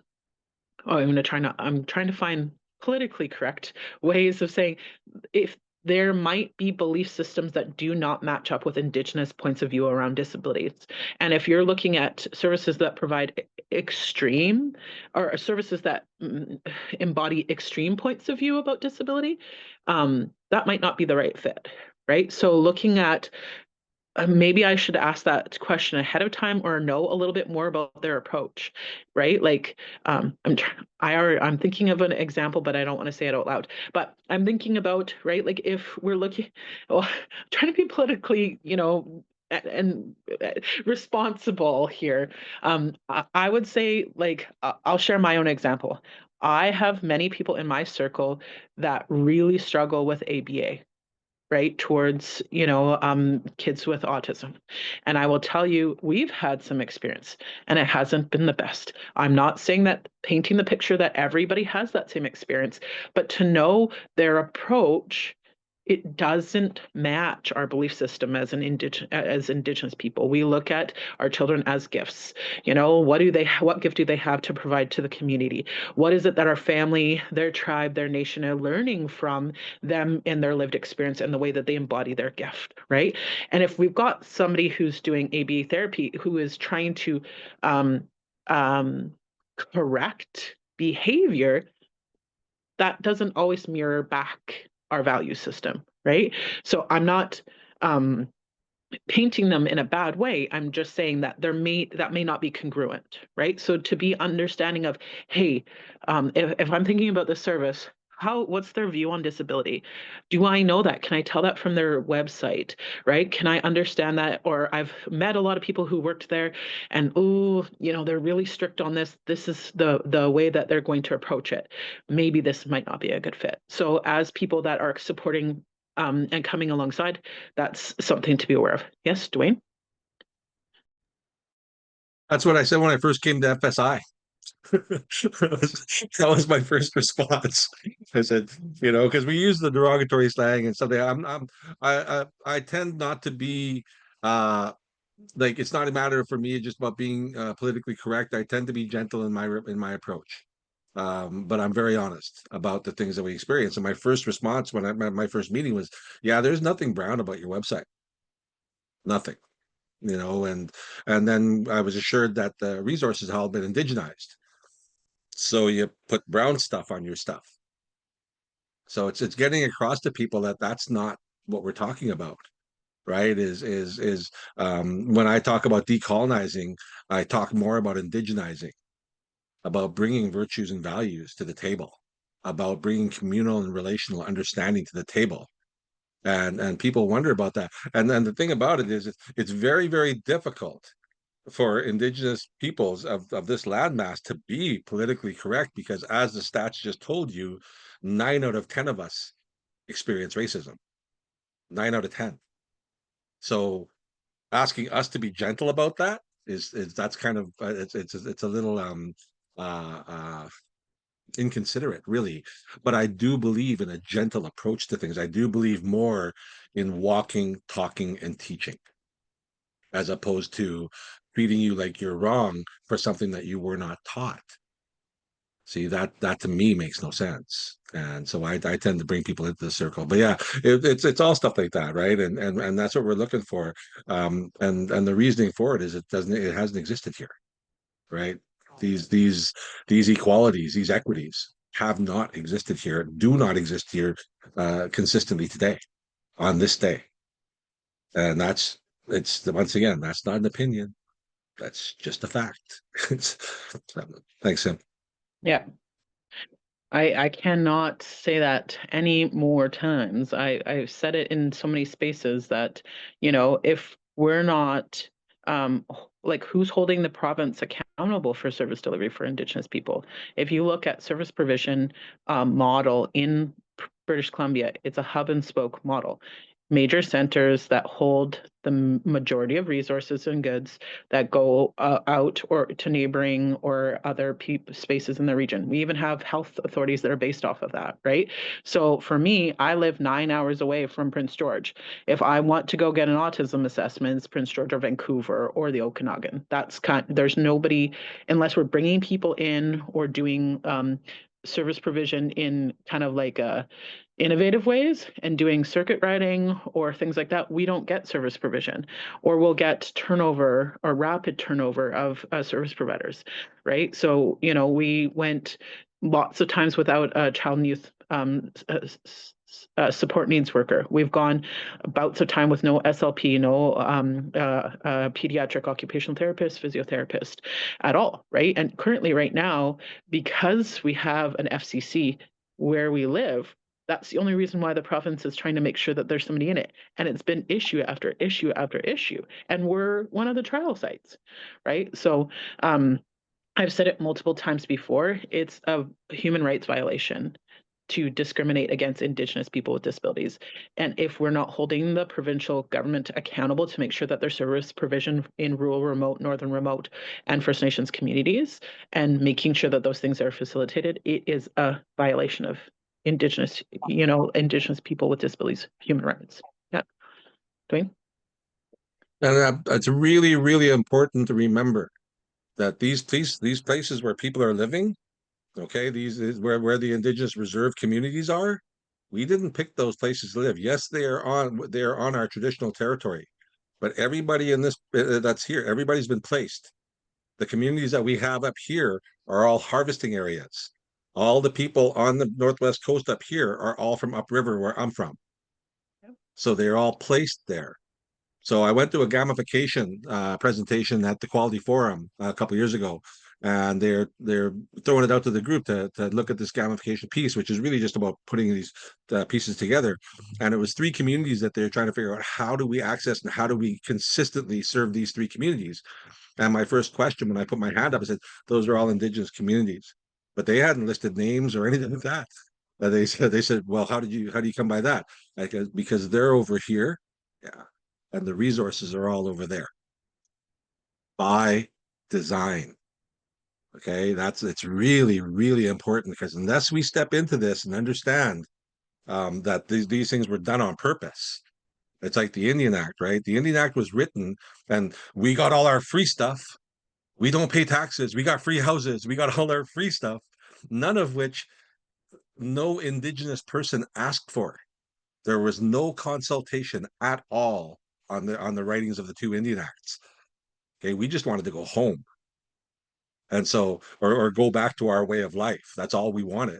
I'm trying to find politically correct ways of saying, if there might be belief systems that do not match up with Indigenous points of view around disabilities. And if you're looking at services that provide extreme or services that embody extreme points of view about disability, that might not be the right fit, right? So looking at maybe I should ask that question ahead of time or know a little bit more about their approach, right? Like, I'm thinking of an example, but I don't want to say it out loud. But I'm thinking about, right, like if we're looking, well, trying to be politically, and responsible here. I would say, like, I'll share my own example. I have many people in my circle that really struggle with ABA, right, towards kids with autism. And I will tell you, we've had some experience and it hasn't been the best. I'm not saying that, painting the picture that everybody has that same experience, but to know their approach, it doesn't match our belief system as Indigenous people. We look at our children as gifts. What gift do they have to provide to the community? What is it that our family, their tribe, their nation are learning from them in their lived experience and the way that they embody their gift, right? And if we've got somebody who's doing ABA therapy who is trying to correct behavior, that doesn't always mirror back our value system, right? So I'm not painting them in a bad way. I'm just saying that that may not be congruent, right? So to be understanding of, hey, if I'm thinking about the service, what's their view on disability? Do I know that? Can I tell that from their website, right? Can I understand that? Or I've met a lot of people who worked there and, they're really strict on this. This is the way that they're going to approach it. Maybe this might not be a good fit. So as people that are supporting and coming alongside, that's something to be aware of. Yes, Duane? That's what I said when I first came to FSI. That was my first response. I said, because we use the derogatory slang and something. I tend not to be like, it's not a matter for me just about being politically correct. I tend to be gentle in my approach. But I'm very honest about the things that we experience. And my first response when my first meeting was, yeah, there's nothing brown about your website. Nothing. And then I was assured that the resources have all been indigenized. So you put brown stuff on your stuff. So it's getting across to people that that's not what we're talking about, right? When I talk about decolonizing, I talk more about indigenizing, about bringing virtues and values to the table, about bringing communal and relational understanding to the table. And people wonder about that. And then the thing about it is it's very, very difficult for Indigenous peoples of this landmass to be politically correct, because as the stats just told you, 9 out of 10 of us experience racism. 9 out of 10. So asking us to be gentle about that is that's kind of it's a little inconsiderate, really. But I do believe in a gentle approach to things. I do believe more in walking, talking, and teaching, as opposed to treating you like you're wrong for something that you were not taught. See, that to me makes no sense. And so I tend to bring people into the circle. But yeah, it's all stuff like that, right? And that's what we're looking for. And the reasoning for it is it hasn't existed here, right? These equalities, these equities have not existed here, do not exist here consistently today, on this day. And once again, that's not an opinion. That's just a fact. Thanks, Sim. Yeah. I cannot say that any more times. I've said it in so many spaces that, if we're not like, who's holding the province accountable for service delivery for Indigenous people? If you look at service provision model in British Columbia, it's a hub and spoke model. Major centers that hold the majority of resources and goods that go out or to neighboring or other spaces in the region. We even have health authorities that are based off of that, right? So for me, I live 9 hours away from Prince George. If I want to go get an autism assessment, it's Prince George or Vancouver or the Okanagan. There's nobody, unless we're bringing people in or doing service provision in kind of like a innovative ways and doing circuit riding or things like that, we don't get service provision, or we'll get turnover or rapid turnover of service providers, right? So, we went lots of times without a child and youth support needs worker. We've gone bouts of time with no SLP, no pediatric occupational therapist, physiotherapist at all, right? And currently right now, because we have an FCC where we live, that's the only reason why the province is trying to make sure that there's somebody in it. And it's been issue after issue after issue. And we're one of the trial sites, right? So I've said it multiple times before, it's a human rights violation to discriminate against Indigenous people with disabilities. And if we're not holding the provincial government accountable to make sure that there's service provision in rural, remote, northern remote, and First Nations communities, and making sure that those things are facilitated, it is a violation of Indigenous people with disabilities, human rights. Yeah. Duane? And it's really, really important to remember that these places where people are living, okay, these is where the Indigenous reserve communities are. We didn't pick those places to live. Yes, they are on our traditional territory, but everybody in this that's here, everybody's been placed. The communities that we have up here are all harvesting areas. All the people on the northwest coast up here are all from upriver, where I'm from. Yep. So they're all placed there. So I went to a gamification presentation at the Quality Forum a couple of years ago, and they're throwing it out to the group to look at this gamification piece, which is really just about putting these pieces together. And it was 3 communities that they're trying to figure out, how do we access and how do we consistently serve these 3 communities. And my first question when I put my hand up, I said, those are all Indigenous communities, but they hadn't listed names or anything like that. They said, well, how do you come by that? Because they're over here. Yeah. And the resources are all over there by design. Okay, it's really, really important, because unless we step into this and understand that these things were done on purpose, it's like the Indian Act, right? The Indian Act was written, and we got all our free stuff. We don't pay taxes. We got free houses. We got all our free stuff, none of which no Indigenous person asked for. There was no consultation at all on the writings of the 2 Indian Acts. Okay, we just wanted to go home, and so or go back to our way of life. That's all we wanted.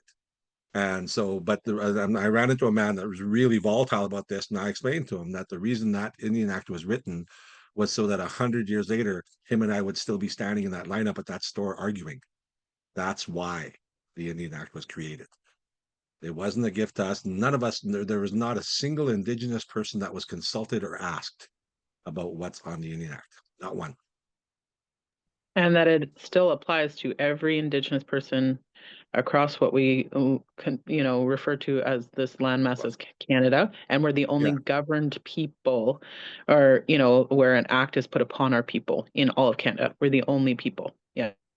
And so, but I ran into a man that was really volatile about this, and I explained to him that the reason that Indian Act was written was so that 100 years later, him and I would still be standing in that lineup at that store arguing. That's why the Indian Act was created. It wasn't a gift to us. None of us, there was not a single Indigenous person that was consulted or asked about what's on the Indian Act. Not one. And that it still applies to every Indigenous person across what we refer to as this landmass as Canada, and we're the only governed people, or where an act is put upon our people in all of Canada. We're the only people,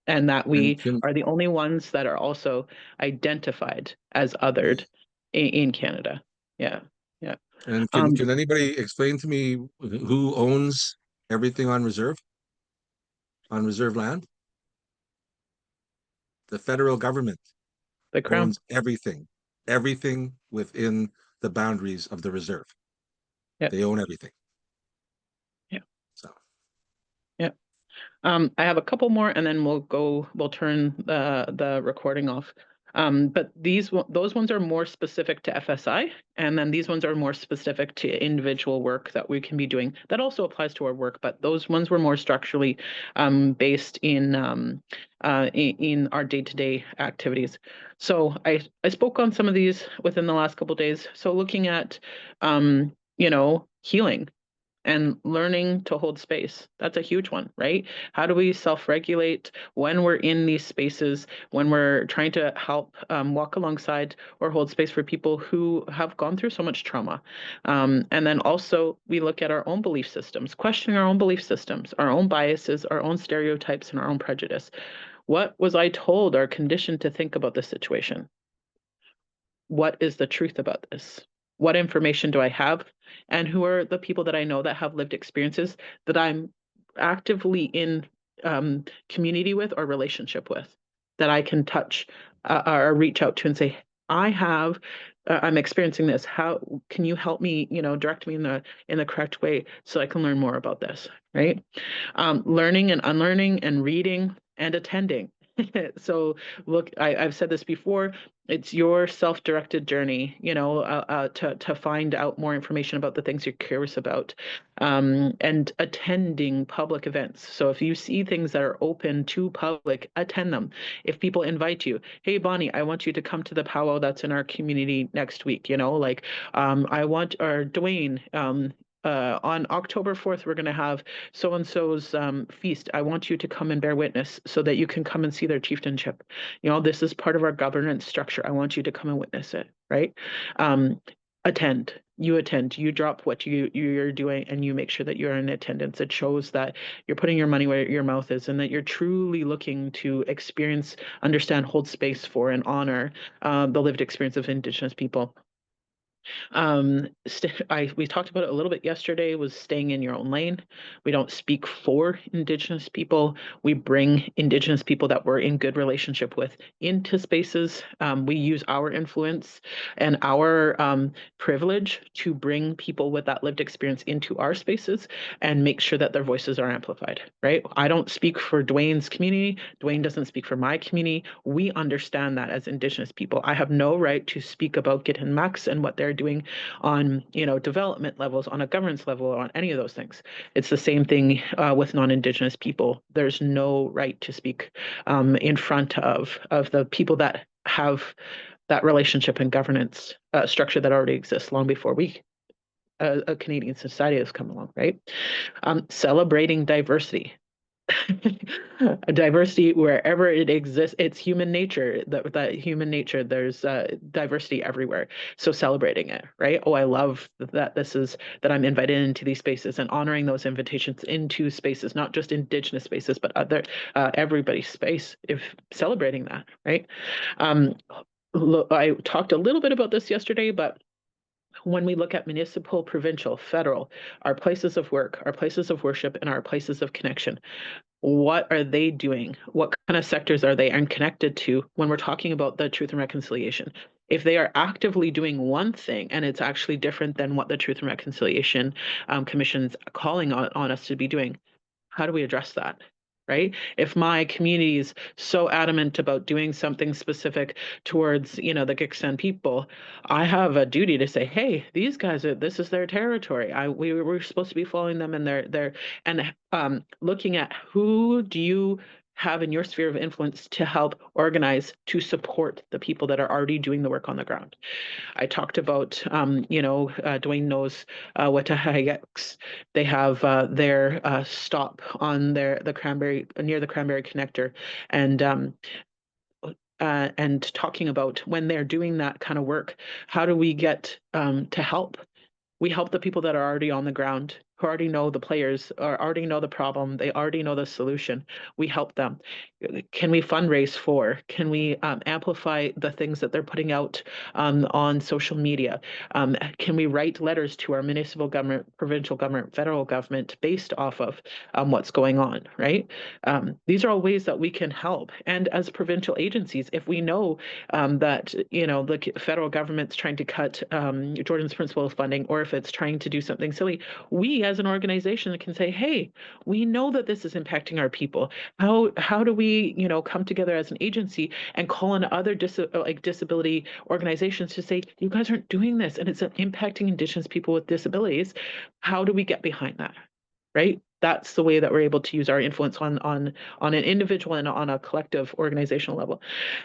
and that we are the only ones that are also identified as othered in Canada. And can anybody explain to me who owns everything on reserve land? The federal government. The Crown owns everything within the boundaries of the reserve. They own everything. So I have a couple more, and then we'll turn the recording off. But those ones are more specific to FSI, and then these ones are more specific to individual work that we can be doing. That also applies to our work, but those ones were more structurally based in our day-to-day activities. So I spoke on some of these within the last couple of days. So looking at healing and learning to hold space. That's a huge one, right? How do we self-regulate when we're in these spaces, when we're trying to help walk alongside or hold space for people who have gone through so much trauma? And then also we look at our own belief systems, questioning our own belief systems, our own biases, our own stereotypes, and our own prejudice. What was I told or conditioned to think about this situation? What is the truth about this? What information do I have? And who are the people that I know that have lived experiences that I'm actively in community with or relationship with that I can touch or reach out to and say, I'm experiencing this. How can you help me, direct me in the correct way so I can learn more about this, right? Learning and unlearning and reading and attending. So look, I've said this before, it's your self-directed journey, to find out more information about the things you're curious about, and attending public events. So if you see things that are open to public, attend them. If people invite you, hey, Bonnie, I want you to come to the powwow that's in our community next week, I want, or Duane, on October 4th, we're going to have so-and-so's feast. I want you to come and bear witness so that you can come and see their chieftainship. This is part of our governance structure. I want you to come and witness it, right? Attend. You drop what you're doing and you make sure that you're in attendance. It shows that you're putting your money where your mouth is and that you're truly looking to experience, understand, hold space for, and honor the lived experience of Indigenous people. We talked about it a little bit yesterday, was staying in your own lane. We don't speak for Indigenous people. We bring Indigenous people that we're in good relationship with into spaces. We use our influence and our privilege to bring people with that lived experience into our spaces and make sure that their voices are amplified, right? I don't speak for Duane's community. Duane doesn't speak for my community. We understand that as Indigenous people. I have no right to speak about Git and Max and what they're doing on development levels, on a governance level, or on any of those things. It's the same thing with non-Indigenous people. There's no right to speak in front of the people that have that relationship and governance structure that already exists long before we, a Canadian society, has come along, right? Celebrating diversity. Diversity wherever it exists, it's human nature. That human nature, there's diversity everywhere. So celebrating it, right? Oh, I love that that I'm invited into these spaces and honoring those invitations into spaces, not just Indigenous spaces, but other everybody's space. If celebrating that, right? Look, I talked a little bit about this yesterday, but when we look at municipal, provincial, federal, our places of work, our places of worship, and our places of connection, what are they doing? What kind of sectors are they connected to when we're talking about the Truth and Reconciliation? If they are actively doing one thing and it's actually different than what the Truth and Reconciliation Commission's calling on us to be doing, how do we address that? Right? If my community is so adamant about doing something specific towards, the Giksan people, I have a duty to say, hey, these guys this is their territory. We're supposed to be following them, and looking at who do you have in your sphere of influence to help organize to support the people that are already doing the work on the ground. I talked about, Duane knows Watahayaks. They have their stop on near the Cranberry Connector, and talking about when they're doing that kind of work, how do we get to help? We help the people that are already on the ground, who already know the players, or already know the problem, they already know the solution. We help them. Can we fundraise for? Can we amplify the things that they're putting out on social media? Can we write letters to our municipal government, provincial government, federal government based off of what's going on, right? These are all ways that we can help. And as provincial agencies, if we know that, the federal government's trying to cut Jordan's principle of funding, or if it's trying to do something silly, we we as an organization can say, hey, we know that this is impacting our people. How do we, you know, come together as an agency and call on other disability organizations to say, you guys aren't doing this and it's impacting Indigenous people with disabilities. How do we get behind that? Right? That's the way that we're able to use our influence on an individual and on a collective organizational level.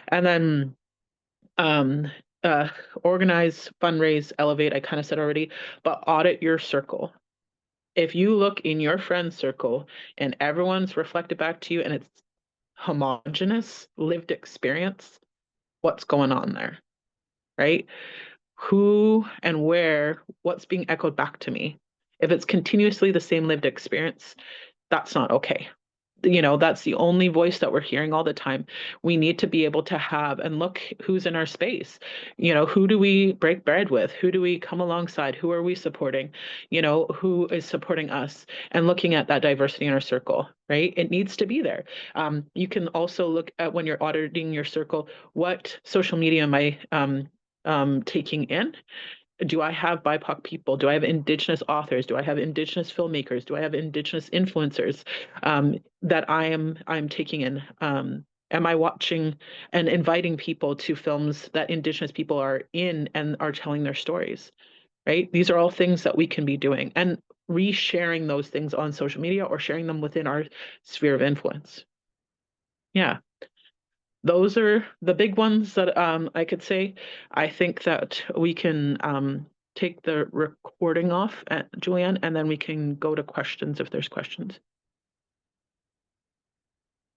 And then organize, fundraise, elevate, I kind of said already, but audit your circle. If you look in your friend circle and everyone's reflected back to you and it's homogenous lived experience, what's going on there, right? Who and where, what's being echoed back to me? If it's continuously the same lived experience, that's not okay. You know, that's the only voice that we're hearing all the time. We need to be able to have and look who's in our space. You know, who do we break bread with? Who do we come alongside? Who are we supporting? You know, who is supporting us? And looking at that diversity in our circle, right? It needs to be there. You can also look at, when you're auditing your circle, what social media am I taking in? Do I have BIPOC people? Do I have Indigenous authors? Do I have Indigenous filmmakers? Do I have Indigenous influencers that I'm taking in? Am I watching and inviting people to films that Indigenous people are in and are telling their stories? Right? These are all things that we can be doing and resharing those things on social media or sharing them within our sphere of influence. Yeah. Those are the big ones that I could say. I think that we can take the recording off, Julianne, and then we can go to questions if there's questions.